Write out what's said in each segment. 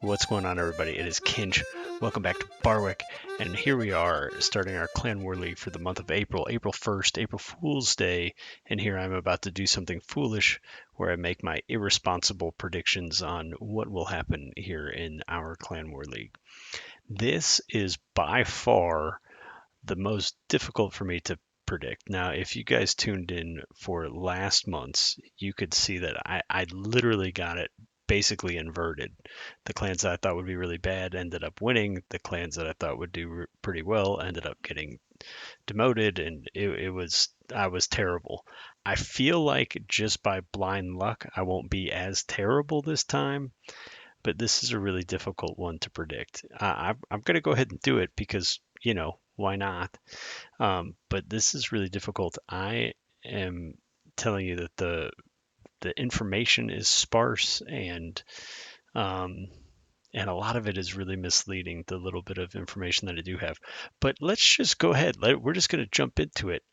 What's going on, everybody? It is Kinch. Welcome back to Barwick, and here we are starting our Clan War League for the month of April, April 1st, April Fool's Day, and here I'm about to do something foolish where I make my irresponsible predictions on what will happen here in our Clan War League. This is by far the most difficult for me to predict. Now, if you guys tuned in for last month's, you could see that I literally got it basically inverted. The clans that I thought would be really bad ended up winning. The clans that I thought would do pretty well ended up getting demoted, and I was terrible. I feel like just by blind luck, I won't be as terrible this time, but this is a really difficult one to predict. I'm going to go ahead and do it because, why not? But this is really difficult. I am telling you that the information is sparse um, and a lot of it is really misleading, the little bit of information that I do have. But let's just go ahead. We're just going to jump into it.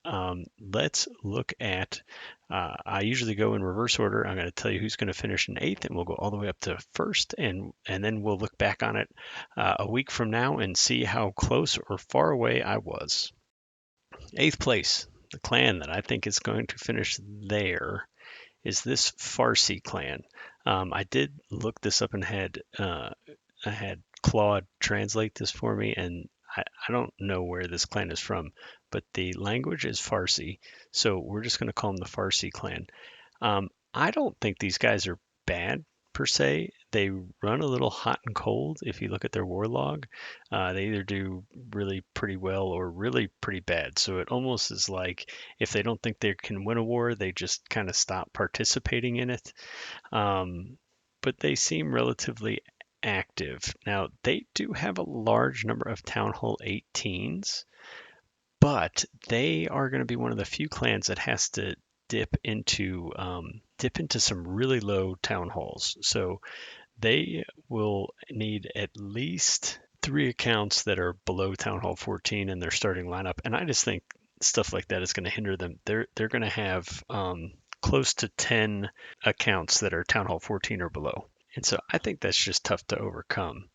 Let's look at, I usually go in reverse order. I'm going to tell you who's going to finish in eighth, and we'll go all the way up to first, and then we'll look back on it a week from now and see how close or far away I was. Eighth place, the clan that I think is going to finish there is this Farsi clan. I did look this up and I had Claude translate this for me, and I don't know where this clan is from, but the language is Farsi, so we're just going to call them the Farsi clan. I don't think these guys are bad per se. They run a little hot and cold. If you look at their war log, they either do really pretty well or really pretty bad. So it almost is like if they don't think they can win a war, they just kind of stop participating in it. But they seem relatively active. Now, they do have a large number of Town Hall 18s, but they are going to be one of the few clans that has to dip into some really low town halls. So they will need at least three accounts that are below Town Hall 14 in their starting lineup, and I just think stuff like that is going to hinder them. They're going to have close to 10 accounts that are Town Hall 14 or below, and so I think that's just tough to overcome.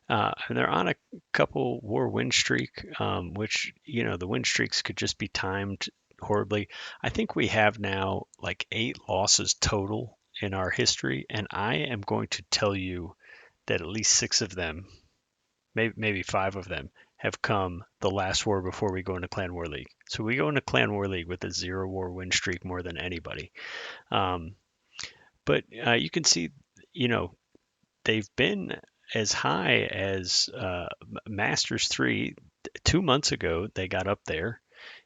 And they're on a couple war win streak, which, the win streaks could just be timed horribly. I think we have now like 8 losses total in our history, and I am going to tell you that at least 6 of them, maybe 5 of them, have come the last war before we go into Clan War League. So we go into Clan War League with a 0 war win streak more than anybody. Um, but you can see, you know, they've been as high as Masters 3. 2 months ago, they got up there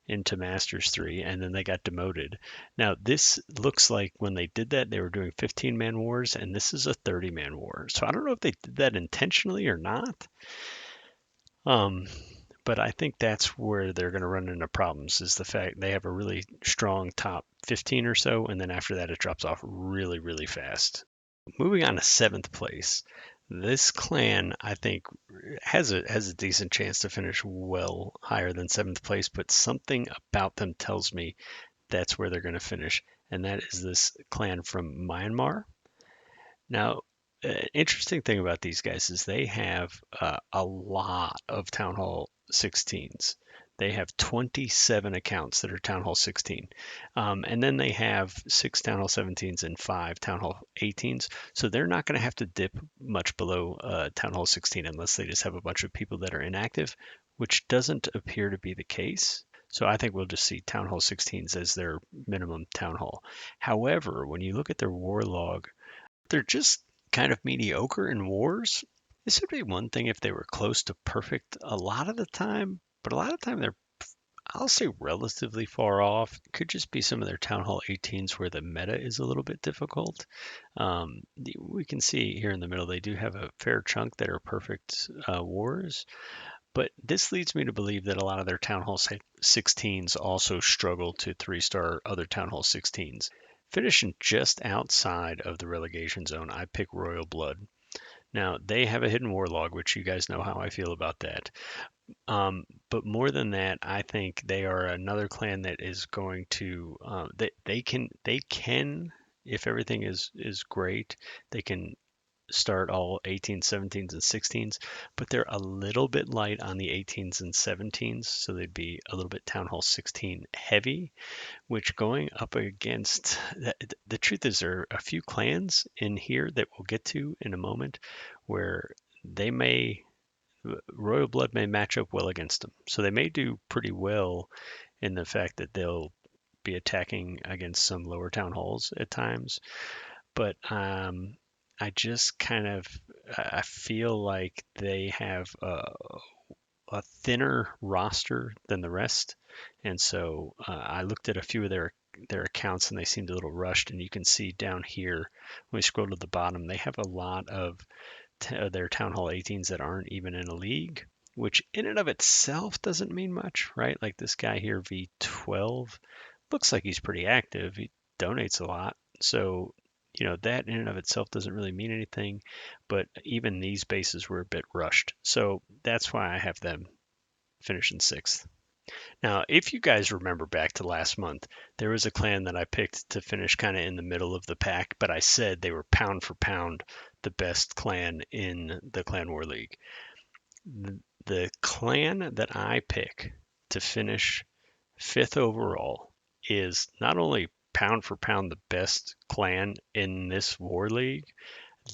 into Masters 3 and then they got demoted. Now, this looks like when they did that, they were doing 15-man wars, and this is a 30-man war. So I don't know if they did that intentionally or not. Um, but I think that's where they're going to run into problems is the fact they have a really strong top 15 or so, and then after that, it drops off really, really fast. Moving on to seventh place, this clan I think has a decent chance to finish well higher than seventh place, but something about them tells me that's where they're going to finish, and that is this clan from Myanmar. Now, interesting thing about these guys is they have a lot of Town Hall 16s. They have 27 accounts that are Town Hall 16. And then they have 6 Town Hall 17s and 5 Town Hall 18s. So they're not going to have to dip much below Town Hall 16 unless they just have a bunch of people that are inactive, which doesn't appear to be the case. So I think we'll just see Town Hall 16s as their minimum Town Hall. However, when you look at their war log, they're just kind of mediocre in wars. This would be one thing if they were close to perfect a lot of the time, but a lot of the time they're, I'll say, relatively far off. It could just be some of their Town Hall 18s where the meta is a little bit difficult. We can see here in the middle they do have a fair chunk that are perfect wars, but this leads me to believe that a lot of their Town Hall 16s also struggle to 3-star other Town Hall 16s. Finishing just outside of the relegation zone, I pick Royal Blood. Now, they have a hidden war log, which you guys know how I feel about that. But more than that, I think they are another clan that is going to they can if everything is great, they can start all 18s, 17s, and 16s, but they're a little bit light on the 18s and 17s, so they'd be a little bit Town Hall 16 heavy, which going up against the truth is there are a few clans in here that we'll get to in a moment where they may Royal Blood may match up well against them. So they may do pretty well in the fact that they'll be attacking against some lower town halls at times. But I just kind of I feel like they have a thinner roster than the rest, and so I looked at a few of their accounts and they seemed a little rushed. And you can see down here when we scroll to the bottom, they have a lot of their Town Hall 18s that aren't even in a league, which in and of itself doesn't mean much, right? Like this guy here, V12, looks like he's pretty active. He donates a lot. So, that in and of itself doesn't really mean anything. But even these bases were a bit rushed. So that's why I have them finishing sixth. Now, if you guys remember back to last month, there was a clan that I picked to finish kind of in the middle of the pack, but I said they were pound for pound the best clan in the Clan War League. The clan that I pick to finish fifth overall is not only pound for pound the best clan in this War League,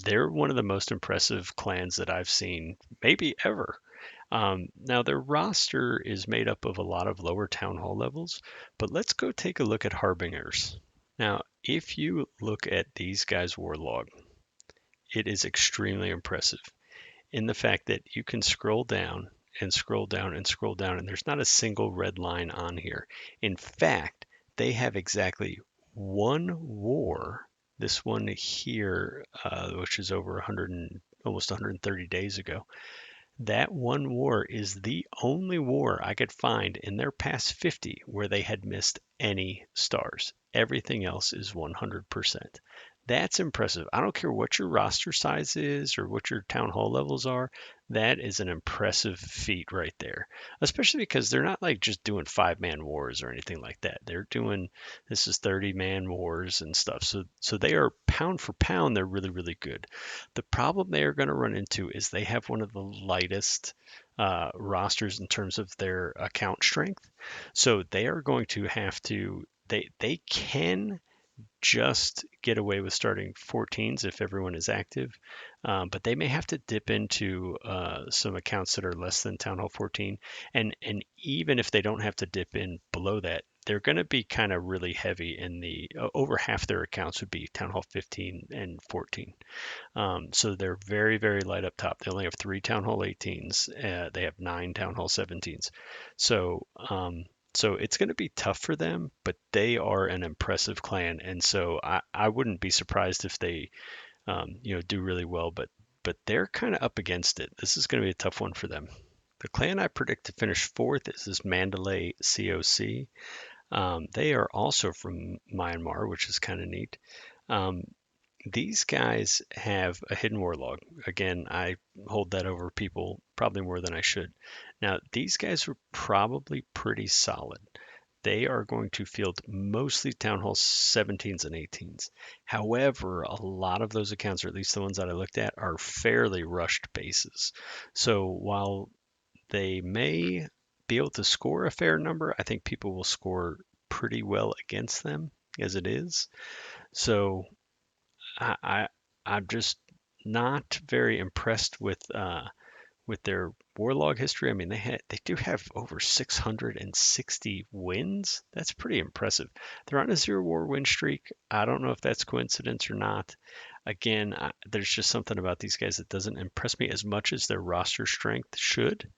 they're one of the most impressive clans that I've seen, maybe ever. Now, their roster is made up of a lot of lower town hall levels, but let's go take a look at Harbingers. Now, if you look at these guys' war log, it is extremely impressive in the fact that you can scroll down and scroll down and scroll down, and there's not a single red line on here. In fact, they have exactly one war, this one here, which is over 100 and almost 130 days ago. That one war is the only war I could find in their past 50 where they had missed any stars. Everything else is 100%. That's impressive. I don't care what your roster size is or what your town hall levels are. That is an impressive feat right there. Especially because they're not like just doing 5-man wars or anything like that. They're doing this is 30-man wars and stuff. So they are pound for pound, they're really, really good. The problem they are going to run into is they have one of the lightest rosters in terms of their account strength. So they are going to have to they can just get away with starting 14s if everyone is active, but they may have to dip into some accounts that are less than Town Hall 14, and even if they don't have to dip in below that, they're going to be kind of really heavy in the over half their accounts would be Town Hall 15 and 14. So they're very, very light up top. They only have 3 Town Hall 18s. They have 9 Town Hall 17s. So it's going to be tough for them, but they are an impressive clan, and so I wouldn't be surprised if they do really well. But they're kind of up against it. This is going to be a tough one for them. The clan I predict to finish fourth is this Mandalay COC. They are also from Myanmar, which is kind of neat. Um, these guys have a hidden war log. Again, I hold that over people probably more than I should. Now, these guys are probably pretty solid. They are going to field mostly Town Hall 17s and 18s. However, a lot of those accounts, or at least the ones that I looked at, are fairly rushed bases. So while they may be able to score a fair number, I think people will score pretty well against them as it is. So I, I I'm just not very impressed with their warlog history. I mean, they do have over 660 wins. That's pretty impressive. They're on a 0 war win streak. I don't know if that's coincidence or not. Again, there's just something about these guys that doesn't impress me as much as their roster strength should.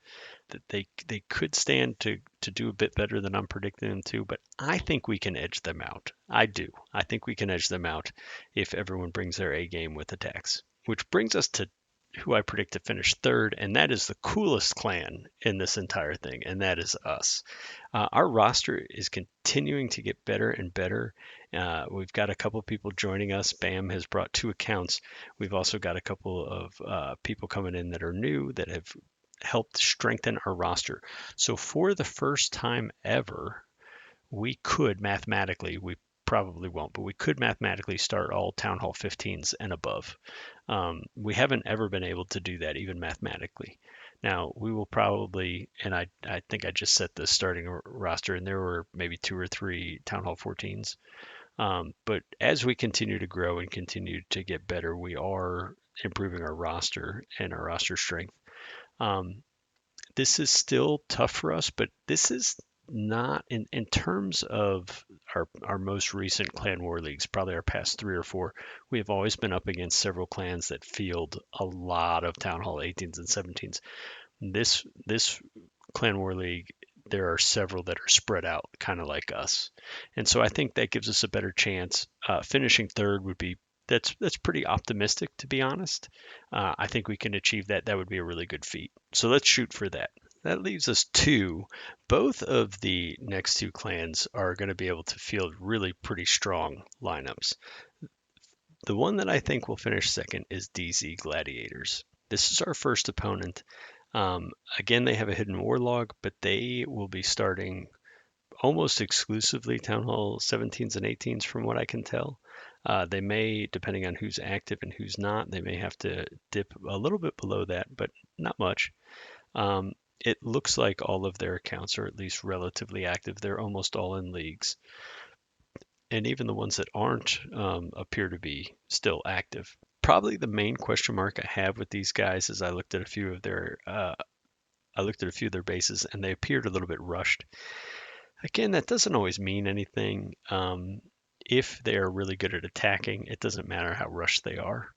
That they could stand to do a bit better than I'm predicting them to, but I think we can edge them out. I do. I think we can edge them out if everyone brings their A game with attacks. Which brings us to who I predict to finish third, and that is the coolest clan in this entire thing, and that is us. Our roster is continuing to get better and better. We've got a couple people joining us. Bam has brought 2 accounts. We've also got a couple of people coming in that are new that have helped strengthen our roster. So for the first time ever, we could mathematically, we probably won't, but we could mathematically start all Town Hall 15s and above. We haven't ever been able to do that, even mathematically. Now, we will probably, and I think I just set the starting roster, and there were maybe 2 or 3 Town Hall 14s. But as we continue to grow and continue to get better, we are improving our roster and our roster strength. Um, this is still tough for us, but this is not in terms of our most recent clan war leagues, probably our past 3 or 4. We have always been up against several clans that field a lot of Town Hall 18s and 17s. This clan war league, there are several that are spread out, kind of like us, and so I think that gives us a better chance. Finishing third would be that's pretty optimistic, to be honest. I think we can achieve that. That would be a really good feat. So let's shoot for that. That leaves us two. Both of the next two clans are going to be able to field really pretty strong lineups. The one that I think will finish second is DZ Gladiators. This is our first opponent. Again, they have a hidden warlog, but they will be starting almost exclusively Town Hall 17s and 18s from what I can tell. They may, depending on who's active and who's not, they may have to dip a little bit below that, but not much. It looks like all of their accounts are at least relatively active. They're almost all in leagues. And even the ones that aren't appear to be still active. Probably the main question mark I have with these guys is I looked at a few of their bases and they appeared a little bit rushed. Again, that doesn't always mean anything. If they are really good at attacking, it doesn't matter how rushed they are.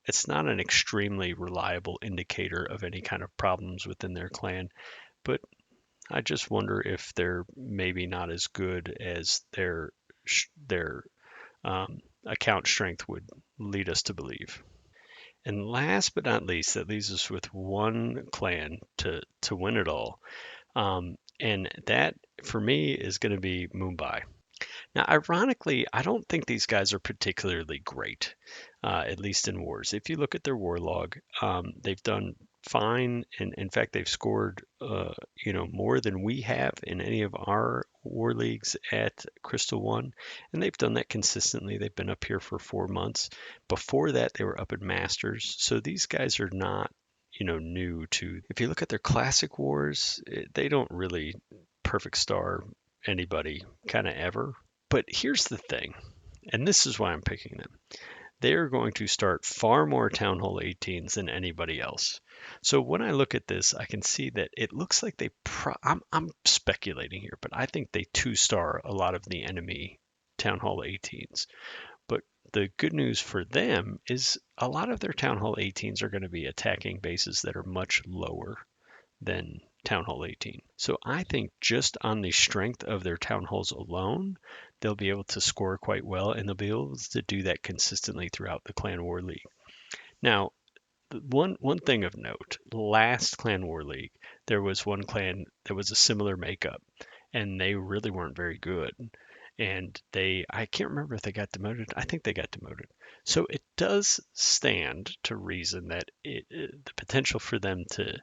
It's not an extremely reliable indicator of any kind of problems within their clan, but I just wonder if they're maybe not as good as their account strength would lead us to believe. And last but not least, that leaves us with one clan to win it all. And that, for me, is going to be Mumbai. Now, ironically, I don't think these guys are particularly great, at least in wars. If you look at their war log, they've done fine, and in fact, they've scored, more than we have in any of our war leagues at Crystal One, and they've done that consistently. They've been up here for 4 months. Before that, they were up at Masters, so these guys are not, new to. If you look at their classic wars, they don't really perfect star anybody kind of ever. But here's the thing, and this is why I'm picking them. They are going to start far more Town Hall 18s than anybody else. So when I look at this, I can see that it looks like I'm speculating here, but I think they 2-star a lot of the enemy Town Hall 18s. But the good news for them is a lot of their Town Hall 18s are going to be attacking bases that are much lower than Town Hall 18. So I think just on the strength of their Town Halls alone, they'll be able to score quite well, and they'll be able to do that consistently throughout the Clan War League. Now, one thing of note, last Clan War League, there was one clan that was a similar makeup, and they really weren't very good. And I can't remember if they got demoted. I think they got demoted. So it does stand to reason that the potential for them to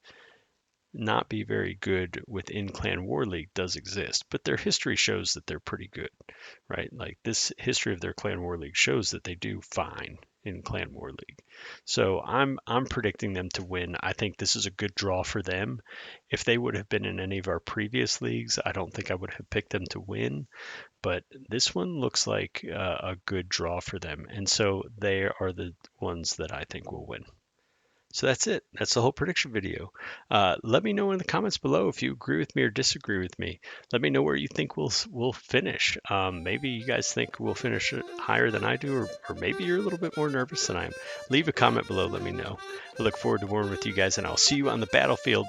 not be very good within Clan War League does exist, but their history shows that they're pretty good, right? Like this history of their Clan War League shows that they do fine in Clan War League. So I'm predicting them to win. I think this is a good draw for them. If they would have been in any of our previous leagues, I don't think I would have picked them to win, but this one looks like a good draw for them. And so they are the ones that I think will win. So that's it. That's the whole prediction video. Let me know in the comments below if you agree with me or disagree with me. Let me know where you think we'll finish. Maybe you guys think we'll finish higher than I do, or maybe you're a little bit more nervous than I am. Leave a comment below. Let me know. I look forward to warring with you guys, and I'll see you on the battlefield.